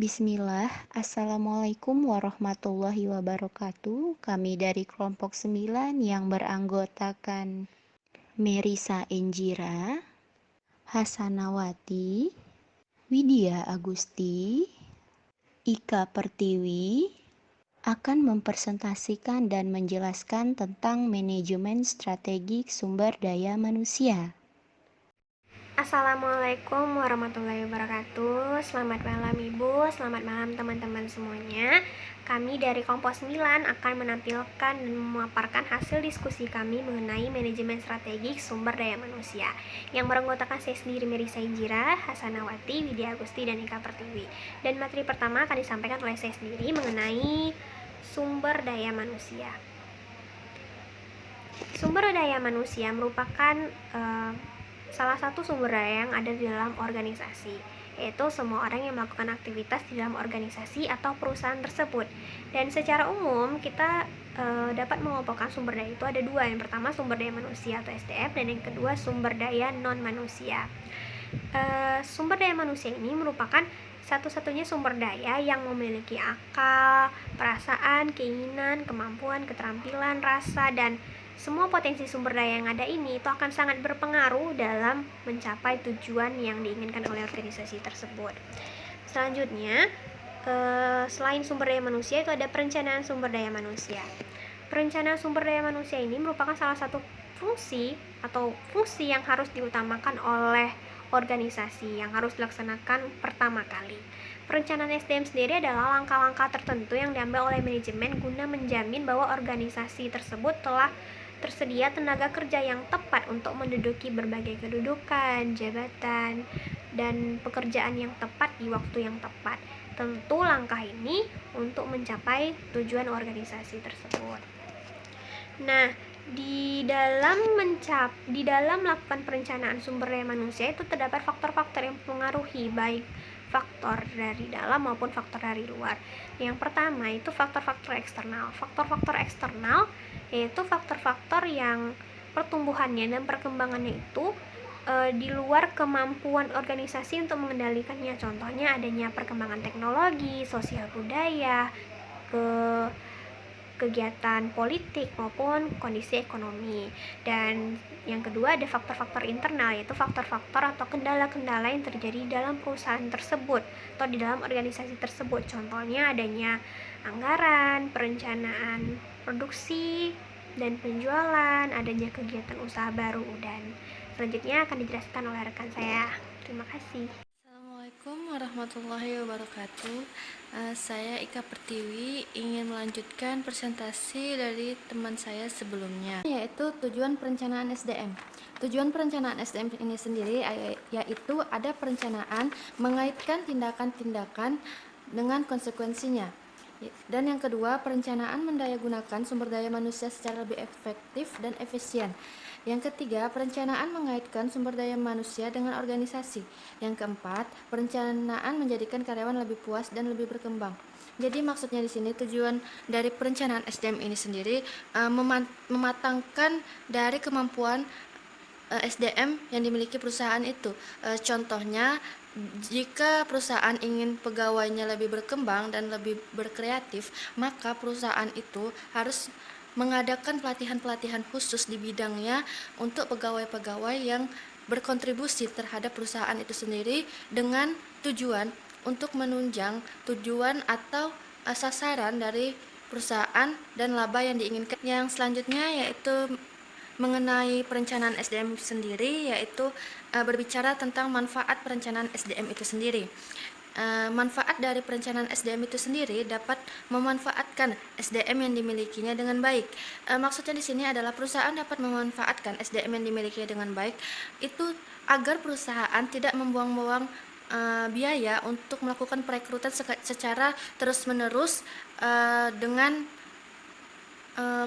Bismillah, Assalamualaikum warahmatullahi wabarakatuh. Kami dari kelompok 9 yang beranggotakan Merisa Enjira, Hasanawati, Widya Agusti, Ika Pertiwi akan mempresentasikan dan menjelaskan tentang manajemen strategik sumber daya manusia. Assalamualaikum warahmatullahi wabarakatuh. Selamat malam Ibu, selamat malam teman-teman semuanya. Kami dari Kompos 9 akan menampilkan dan memaparkan hasil diskusi kami mengenai manajemen strategik sumber daya manusia yang beranggotakan saya sendiri Merisa Injira, Hasanawati, Widya Agusti, dan Ika Pertiwi. Dan materi pertama akan disampaikan oleh saya sendiri mengenai sumber daya manusia. Sumber daya manusia merupakan salah satu sumber daya yang ada di dalam organisasi, yaitu semua orang yang melakukan aktivitas di dalam organisasi atau perusahaan tersebut. Dan secara umum kita dapat mengelompokkan sumber daya itu ada dua. Yang pertama sumber daya manusia atau SDM, dan yang kedua sumber daya non manusia. Sumber daya manusia ini merupakan satu-satunya sumber daya yang memiliki akal, perasaan, keinginan, kemampuan, keterampilan, rasa, dan semua potensi sumber daya yang ada ini itu akan sangat berpengaruh dalam mencapai tujuan yang diinginkan oleh organisasi tersebut. Selanjutnya, selain sumber daya manusia itu ada perencanaan sumber daya manusia. Perencanaan sumber daya manusia ini merupakan salah satu fungsi yang harus diutamakan oleh organisasi yang harus dilaksanakan pertama kali. Perencanaan SDM sendiri adalah langkah-langkah tertentu yang diambil oleh manajemen guna menjamin bahwa organisasi tersebut telah tersedia tenaga kerja yang tepat untuk menduduki berbagai kedudukan, jabatan, dan pekerjaan yang tepat di waktu yang tepat. Tentu langkah ini untuk mencapai tujuan organisasi tersebut. Nah, di dalam melakukan perencanaan sumber daya manusia itu terdapat faktor-faktor yang mempengaruhi, baik faktor dari dalam maupun faktor dari luar. Yang pertama itu faktor-faktor eksternal. Faktor-faktor eksternal yaitu faktor-faktor yang pertumbuhannya dan perkembangannya itu di luar kemampuan organisasi untuk mengendalikannya. Contohnya adanya perkembangan teknologi, sosial budaya, kegiatan politik maupun kondisi ekonomi. Dan yang kedua ada faktor-faktor internal, yaitu faktor-faktor atau kendala-kendala yang terjadi dalam perusahaan tersebut atau di dalam organisasi tersebut. Contohnya adanya anggaran, perencanaan produksi dan penjualan, adanya kegiatan usaha baru, dan selanjutnya akan dijelaskan oleh rekan saya. Terima kasih. Assalamualaikum warahmatullahi wabarakatuh. Saya Ika Pertiwi ingin melanjutkan presentasi dari teman saya sebelumnya, yaitu tujuan perencanaan SDM. Tujuan perencanaan SDM ini sendiri yaitu ada perencanaan mengaitkan tindakan-tindakan dengan konsekuensinya. Dan yang kedua, perencanaan mendayagunakan sumber daya manusia secara lebih efektif dan efisien. Yang ketiga, perencanaan mengaitkan sumber daya manusia dengan organisasi. Yang keempat, perencanaan menjadikan karyawan lebih puas dan lebih berkembang. Jadi maksudnya di sini tujuan dari perencanaan SDM ini sendiri mematangkan dari kemampuan SDM yang dimiliki perusahaan itu. Contohnya, jika perusahaan ingin pegawainya lebih berkembang dan lebih berkreatif, maka perusahaan itu harus mengadakan pelatihan-pelatihan khusus di bidangnya untuk pegawai-pegawai yang berkontribusi terhadap perusahaan itu sendiri dengan tujuan untuk menunjang tujuan atau sasaran dari perusahaan dan laba yang diinginkan. Yang selanjutnya yaitu mengenai perencanaan SDM sendiri, yaitu berbicara tentang manfaat perencanaan SDM itu sendiri. Manfaat dari perencanaan SDM itu sendiri dapat memanfaatkan SDM yang dimilikinya dengan baik. Maksudnya di sini adalah perusahaan dapat memanfaatkan SDM yang dimilikinya dengan baik itu agar perusahaan tidak membuang-buang biaya untuk melakukan perekrutan secara terus-menerus dengan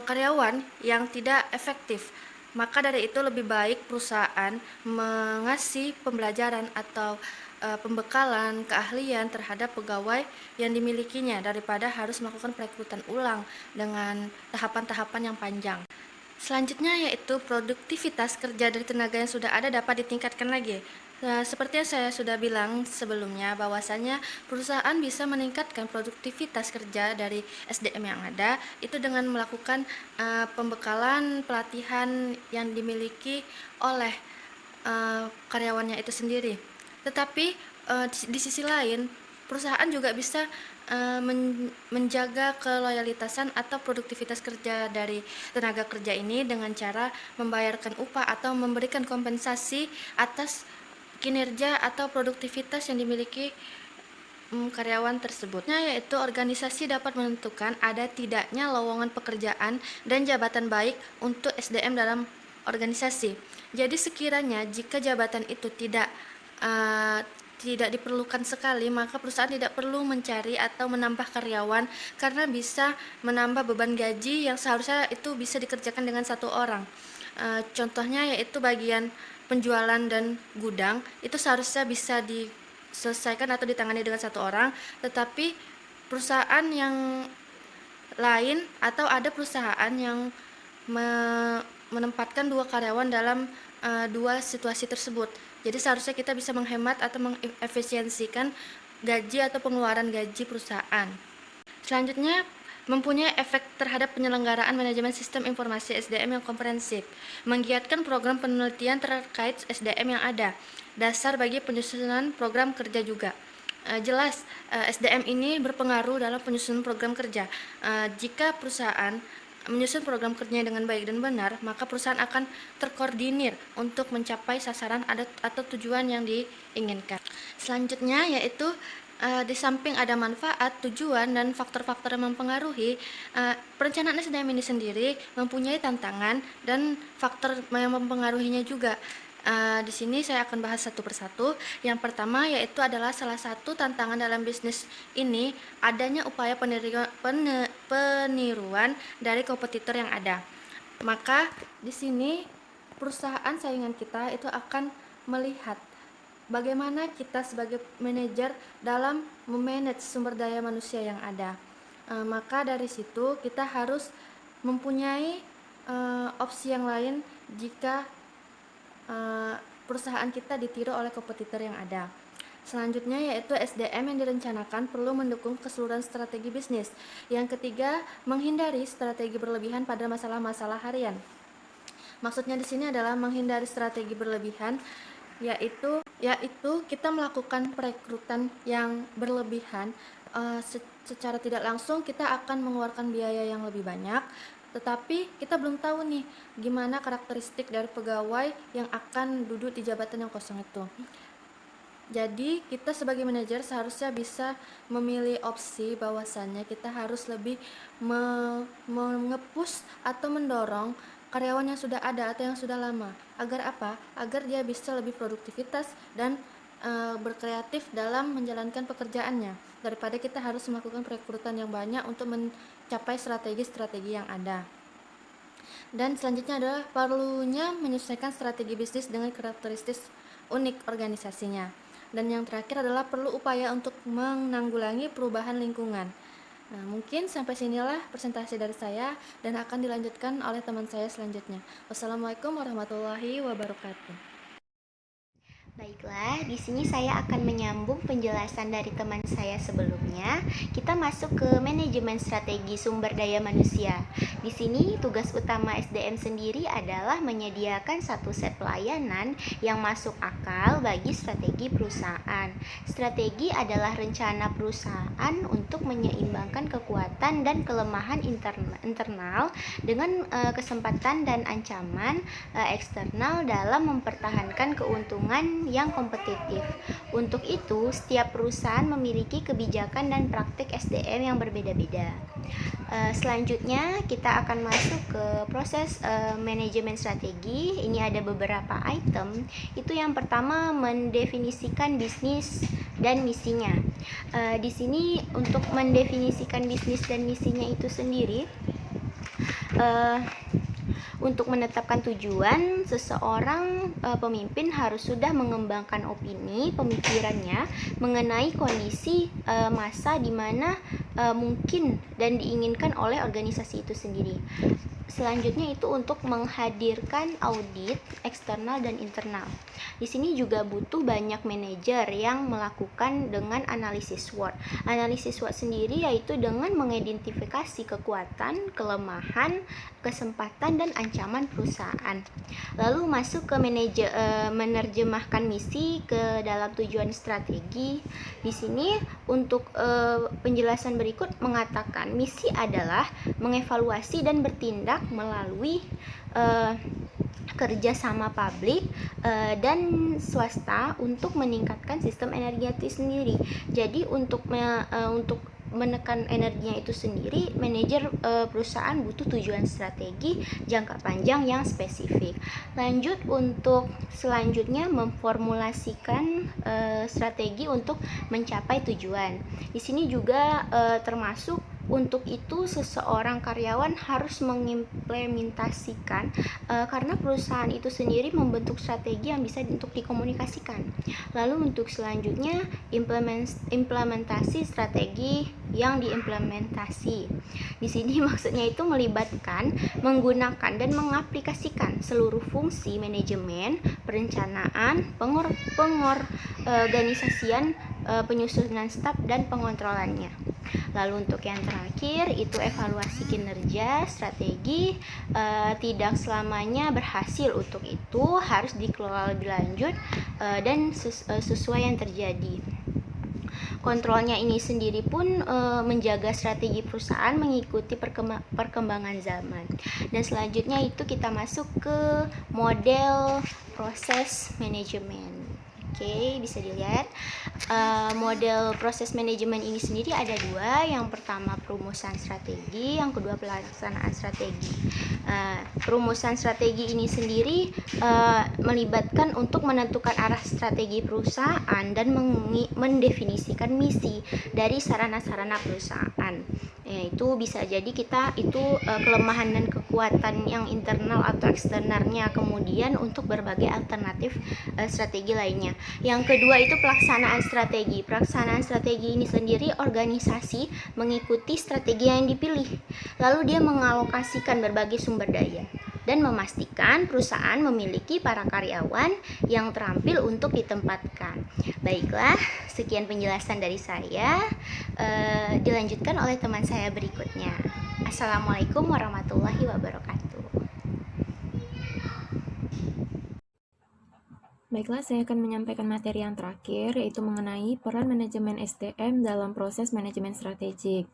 karyawan yang tidak efektif. Maka dari itu lebih baik perusahaan mengasih pembelajaran atau pembekalan keahlian terhadap pegawai yang dimilikinya daripada harus melakukan perekrutan ulang dengan tahapan-tahapan yang panjang. Selanjutnya yaitu produktivitas kerja dari tenaga yang sudah ada dapat ditingkatkan lagi. Nah, seperti yang saya sudah bilang sebelumnya, bahwasanya perusahaan bisa meningkatkan produktivitas kerja dari SDM yang ada itu dengan melakukan pembekalan pelatihan yang dimiliki oleh karyawannya itu sendiri. Tetapi di sisi lain, perusahaan juga bisa menjaga keloyalitasan atau produktivitas kerja dari tenaga kerja ini dengan cara membayarkan upah atau memberikan kompensasi atas kinerja atau produktivitas yang dimiliki karyawan tersebut. Yaitu organisasi dapat menentukan ada tidaknya lowongan pekerjaan dan jabatan baik untuk SDM dalam organisasi. Jadi sekiranya jika jabatan itu tidak diperlukan sekali, maka perusahaan tidak perlu mencari atau menambah karyawan karena bisa menambah beban gaji yang seharusnya itu bisa dikerjakan dengan satu orang. Contohnya yaitu bagian penjualan dan gudang itu seharusnya bisa diselesaikan atau ditangani dengan satu orang, tetapi perusahaan yang lain atau ada perusahaan yang menempatkan dua karyawan dalam dua situasi tersebut. Jadi seharusnya kita bisa menghemat atau mengefisiensikan gaji atau pengeluaran gaji perusahaan. Selanjutnya, mempunyai efek terhadap penyelenggaraan manajemen sistem informasi SDM yang komprehensif, menggiatkan program penelitian terkait SDM yang ada, dasar bagi penyusunan program kerja juga. Jelas SDM ini berpengaruh dalam penyusunan program kerja. Jika perusahaan menyusun program kerjanya dengan baik dan benar, maka perusahaan akan terkoordinir untuk mencapai sasaran atau tujuan yang diinginkan. Selanjutnya yaitu di samping ada manfaat, tujuan, dan faktor-faktor yang mempengaruhi, perencanaan SDM ini sendiri mempunyai tantangan dan faktor yang mempengaruhinya juga. Di sini saya akan bahas satu persatu. Yang pertama yaitu adalah salah satu tantangan dalam bisnis ini adanya upaya peniruan dari kompetitor yang ada. Maka di sini perusahaan saingan kita itu akan melihat bagaimana kita sebagai manajer dalam memanage sumber daya manusia yang ada. Maka dari situ kita harus mempunyai opsi yang lain jika perusahaan kita ditiru oleh kompetitor yang ada. Selanjutnya yaitu SDM yang direncanakan perlu mendukung keseluruhan strategi bisnis. Yang ketiga, menghindari strategi berlebihan pada masalah-masalah harian. Maksudnya di sini adalah menghindari strategi berlebihan, yaitu kita melakukan perekrutan yang berlebihan. Secara tidak langsung kita akan mengeluarkan biaya yang lebih banyak, tetapi kita belum tahu nih gimana karakteristik dari pegawai yang akan duduk di jabatan yang kosong itu. Jadi kita sebagai manajer seharusnya bisa memilih opsi bahwasannya kita harus lebih mengepush atau mendorong karyawan yang sudah ada atau yang sudah lama. Agar apa? Agar dia bisa lebih produktivitas dan berkreatif dalam menjalankan pekerjaannya, daripada kita harus melakukan perekrutan yang banyak untuk mencapai strategi-strategi yang ada. Dan selanjutnya adalah perlunya menyesuaikan strategi bisnis dengan karakteristik unik organisasinya. Dan yang terakhir adalah perlu upaya untuk menanggulangi perubahan lingkungan. Nah, mungkin sampai sinilah presentasi dari saya dan akan dilanjutkan oleh teman saya selanjutnya. Wassalamualaikum warahmatullahi wabarakatuh. Baiklah, di sini saya akan menyambung penjelasan dari teman saya sebelumnya. Kita masuk ke manajemen strategi sumber daya manusia. Di sini tugas utama SDM sendiri adalah menyediakan satu set pelayanan yang masuk akal bagi strategi perusahaan. Strategi adalah rencana perusahaan untuk menyeimbangkan kekuatan dan kelemahan internal dengan kesempatan dan ancaman eksternal dalam mempertahankan keuntungan yang kompetitif. Untuk itu, setiap perusahaan memiliki kebijakan dan praktik SDM yang berbeda-beda. Selanjutnya kita akan masuk ke proses manajemen strategi. Ini ada beberapa item. Itu yang pertama, mendefinisikan bisnis dan misinya. Di sini untuk mendefinisikan bisnis dan misinya itu sendiri, untuk menetapkan tujuan, seseorang pemimpin harus sudah mengembangkan opini, pemikirannya mengenai kondisi masa di mana mungkin dan diinginkan oleh organisasi itu sendiri. selanjutnya itu untuk menghadirkan audit eksternal dan internal. Di sini juga butuh banyak manajer yang melakukan dengan analisis SWOT. Analisis SWOT sendiri yaitu dengan mengidentifikasi kekuatan, kelemahan, kesempatan, dan ancaman perusahaan. Lalu masuk ke menerjemahkan misi ke dalam tujuan strategi. Di sini untuk penjelasan berikut mengatakan misi adalah mengevaluasi dan bertindak melalui kerjasama publik dan swasta untuk meningkatkan sistem energi itu sendiri. Jadi untuk menekan energinya itu sendiri, manajer perusahaan butuh tujuan strategi jangka panjang yang spesifik. Lanjut untuk selanjutnya memformulasikan strategi untuk mencapai tujuan. Di sini juga termasuk untuk itu seseorang karyawan harus mengimplementasikan karena perusahaan itu sendiri membentuk strategi yang bisa untuk dikomunikasikan. Lalu untuk selanjutnya implementasi strategi yang diimplementasi. Di sini maksudnya itu melibatkan, menggunakan dan mengaplikasikan seluruh fungsi manajemen, perencanaan, pengorganisasian, penyusunan staf dan pengontrolannya. Lalu untuk yang terakhir itu evaluasi kinerja strategi, tidak selamanya berhasil, untuk itu harus dikelola lebih lanjut dan sesuai yang terjadi. Kontrolnya ini sendiri pun menjaga strategi perusahaan mengikuti perkembangan zaman. Dan selanjutnya itu kita masuk ke model proses manajemen. Oke, bisa dilihat model proses manajemen ini sendiri ada dua. Yang pertama perumusan strategi, yang kedua pelaksanaan strategi. Perumusan strategi ini sendiri melibatkan untuk menentukan arah strategi perusahaan dan mendefinisikan misi dari sarana-sarana perusahaan. Itu bisa jadi kita itu kelemahan dan kekuatan yang internal atau eksternalnya, kemudian untuk berbagai alternatif strategi lainnya. Yang kedua itu pelaksanaan strategi. Pelaksanaan strategi ini sendiri organisasi mengikuti strategi yang dipilih, lalu dia mengalokasikan berbagai sumber daya dan memastikan perusahaan memiliki para karyawan yang terampil untuk ditempatkan. Baiklah, sekian penjelasan dari saya. Dilanjutkan oleh teman saya berikutnya. Assalamualaikum warahmatullahi wabarakatuh. Baiklah, saya akan menyampaikan materi yang terakhir, yaitu mengenai peran manajemen SDM dalam proses manajemen strategik.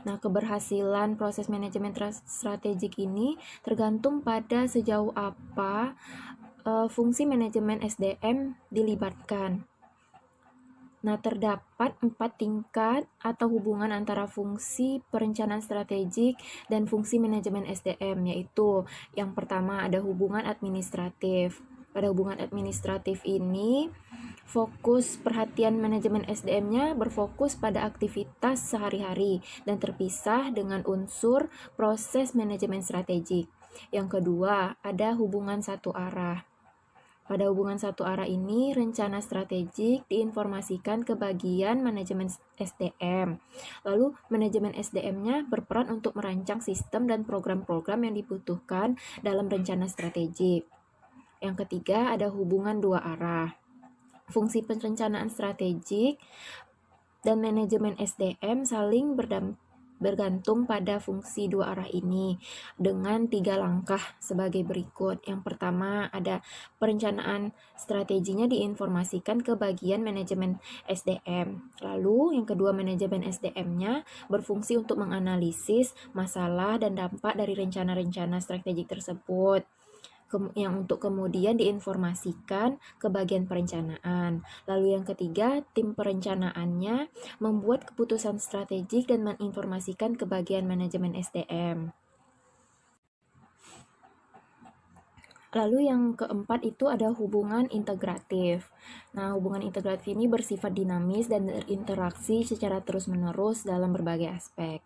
Nah, keberhasilan proses manajemen strategik ini tergantung pada sejauh apa fungsi manajemen SDM dilibatkan. Nah, terdapat 4 tingkat atau hubungan antara fungsi perencanaan strategik dan fungsi manajemen SDM, yaitu yang pertama ada hubungan administratif. Pada hubungan administratif ini, fokus perhatian manajemen SDM-nya berfokus pada aktivitas sehari-hari dan terpisah dengan unsur proses manajemen strategik. Yang kedua, ada hubungan satu arah. Pada hubungan satu arah ini, rencana strategik diinformasikan ke bagian manajemen SDM. Lalu, manajemen SDM-nya berperan untuk merancang sistem dan program-program yang dibutuhkan dalam rencana strategik. Yang ketiga, ada hubungan dua arah. Fungsi perencanaan strategik dan manajemen SDM saling bergantung pada fungsi dua arah ini dengan 3 langkah sebagai berikut. Yang pertama, ada perencanaan strateginya diinformasikan ke bagian manajemen SDM. Lalu, yang kedua, manajemen SDM-nya berfungsi untuk menganalisis masalah dan dampak dari rencana-rencana strategik tersebut, yang untuk kemudian diinformasikan ke bagian perencanaan. Lalu yang ketiga, tim perencanaannya membuat keputusan strategik dan menginformasikan ke bagian manajemen SDM. Lalu yang keempat itu ada hubungan integratif. Nah, hubungan integratif ini bersifat dinamis dan berinteraksi secara terus-menerus dalam berbagai aspek.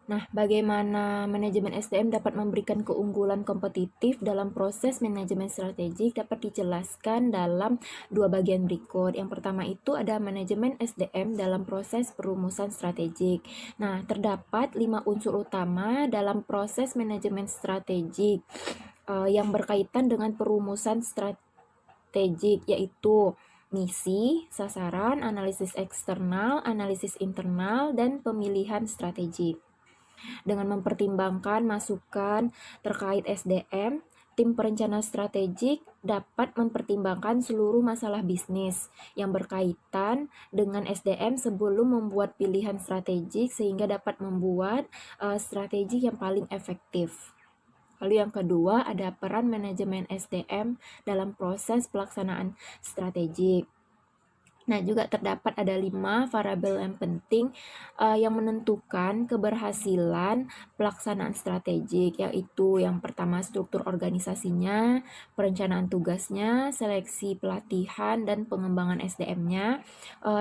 Nah, bagaimana manajemen SDM dapat memberikan keunggulan kompetitif dalam proses manajemen strategik dapat dijelaskan dalam dua bagian berikut. Yang pertama itu ada manajemen SDM dalam proses perumusan strategik. Nah, terdapat 5 unsur utama dalam proses manajemen strategik yang berkaitan dengan perumusan strategik, yaitu misi, sasaran, analisis eksternal, analisis internal, dan pemilihan strategi. Dengan mempertimbangkan masukan terkait SDM, tim perencana strategik dapat mempertimbangkan seluruh masalah bisnis yang berkaitan dengan SDM sebelum membuat pilihan strategik sehingga dapat membuat strategi yang paling efektif. Lalu yang kedua ada peran manajemen SDM dalam proses pelaksanaan strategik. Nah, juga terdapat ada 5 variabel yang penting yang menentukan keberhasilan pelaksanaan strategik, yaitu yang pertama struktur organisasinya, perencanaan tugasnya, seleksi pelatihan dan pengembangan SDM-nya,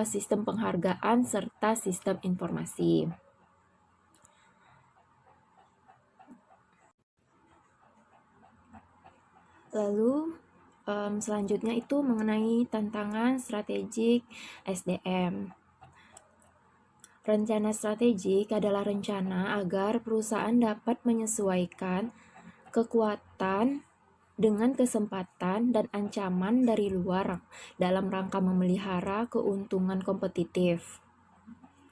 sistem penghargaan, serta sistem informasi. Lalu selanjutnya itu mengenai tantangan strategik SDM. Rencana strategik adalah rencana agar perusahaan dapat menyesuaikan kekuatan dengan kesempatan dan ancaman dari luar dalam rangka memelihara keuntungan kompetitif.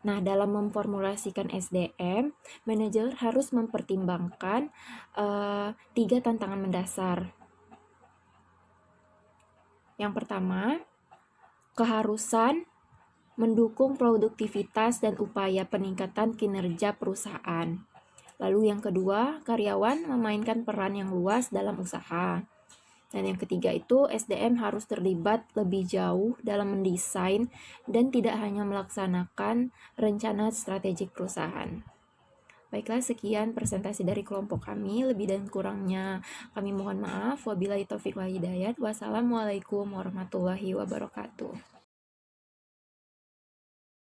Nah, dalam memformulasikan SDM, manajer harus mempertimbangkan 3 tantangan mendasar. Yang pertama, keharusan mendukung produktivitas dan upaya peningkatan kinerja perusahaan. Lalu yang kedua, karyawan memainkan peran yang luas dalam usaha. Dan yang ketiga itu, SDM harus terlibat lebih jauh dalam mendesain dan tidak hanya melaksanakan rencana strategik perusahaan. Baiklah, sekian presentasi dari kelompok kami. Lebih dan kurangnya kami mohon maaf. Wabillahi taufiq wal hidayah. Wassalamualaikum warahmatullahi wabarakatuh.